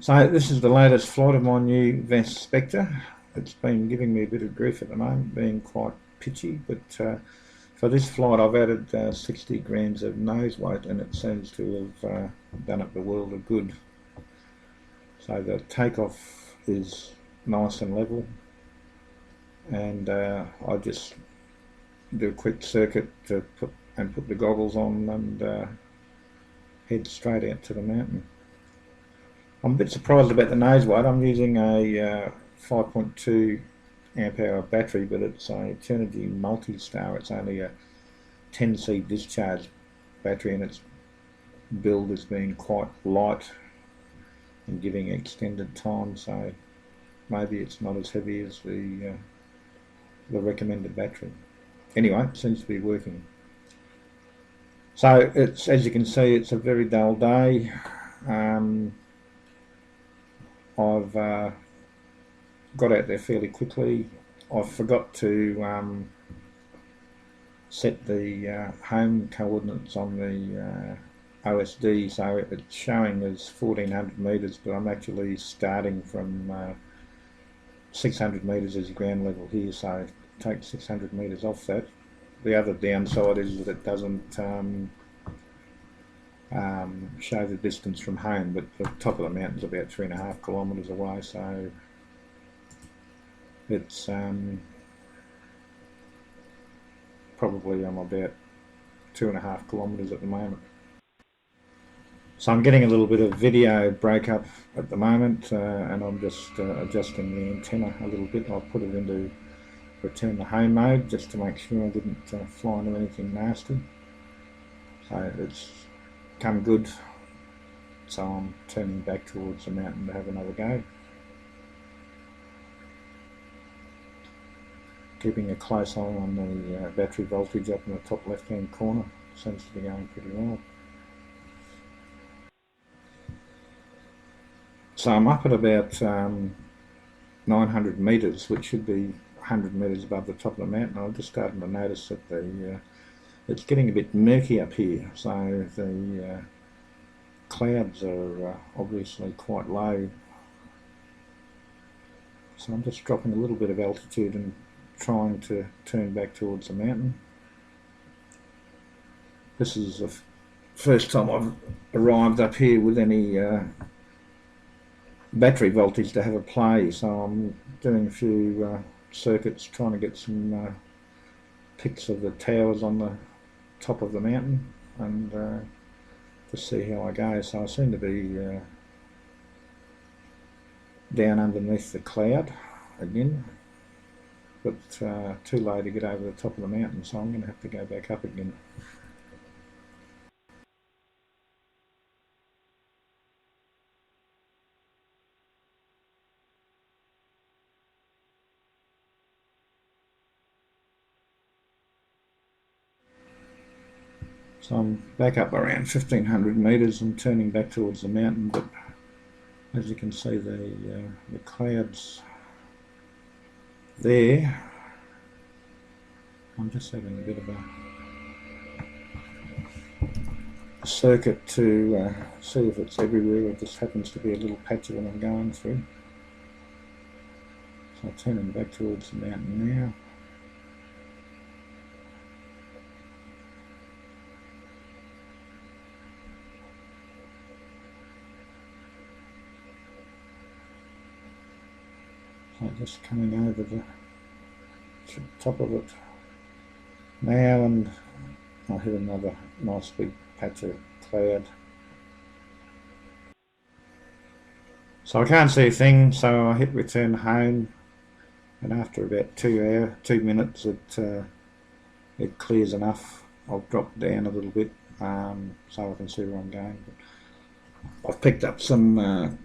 So this is the latest flight of my new Vest Specter. It's been giving me a bit of grief at the moment, being quite pitchy, but for this flight I've added 60 grams of nose weight and it seems to have done it the world of good. So the takeoff is nice and level, and I just do a quick circuit to put the goggles on and head straight out to the mountain. I'm a bit surprised about the nose weight. I'm using a 5.2 amp hour battery, but it's a Eternity Multi-Star. It's only a 10C discharge battery, and its build has been quite light and giving extended time, so maybe it's not as heavy as the recommended battery. Anyway, it seems to be working. So it's, as you can see, it's a very dull day. I've got out there fairly quickly. I forgot to set the home coordinates on the OSD, so it's showing as 1400 metres, but I'm actually starting from 600 metres as ground level here, so take 600 metres off that. The other downside is that it doesn't show the distance from home, but the top of the mountain's about 3.5 kilometres away, so it's probably I'm about 2.5 kilometres at the moment. So I'm getting a little bit of video breakup at the moment, and I'm just adjusting the antenna a little bit. I'll put it into return to home mode just to make sure I didn't fly into anything nasty. So it's come good, so I'm turning back towards the mountain to have another go. Keeping a close eye on the battery voltage up in the top left hand corner. Seems to be going pretty well. So I'm up at about 900 metres, which should be 100 metres above the top of the mountain. I'm just starting to notice that it's getting a bit murky up here, so the clouds are obviously quite low. So I'm just dropping a little bit of altitude and trying to turn back towards the mountain. This is the first time I've arrived up here with any battery voltage to have a play, so I'm doing a few circuits trying to get some pics of the towers on the top of the mountain and to see how I go. So I seem to be down underneath the cloud again, but too low to get over the top of the mountain, so I'm going to have to go back up again. So I'm back up around 1500 metres and turning back towards the mountain, but as you can see the clouds there. I'm just having a bit of a circuit to see if it's everywhere or just happens to be a little patch of it I'm going through. So I'm turning back towards the mountain now. So just coming over the top of it now, and I'll hit another nice big patch of cloud. So I can't see a thing, so I hit return home, and after about 2 minutes it clears enough. I'll drop down a little bit so I can see where I'm going. But I've picked up some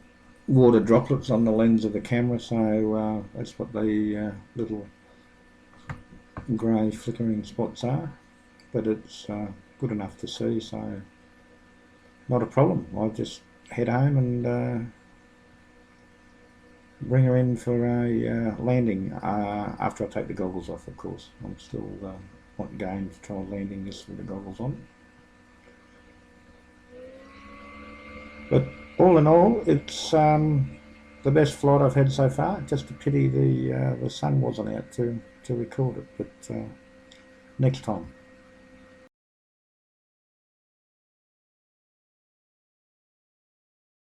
water droplets on the lens of the camera, so that's what the little grey flickering spots are, but it's good enough to see, so not a problem. I'll just head home and bring her in for a landing after I take the goggles off, of course. I'm still not going to try landing this with the goggles on. But all in all, it's the best flight I've had so far. Just a pity the sun wasn't out to record it, but next time.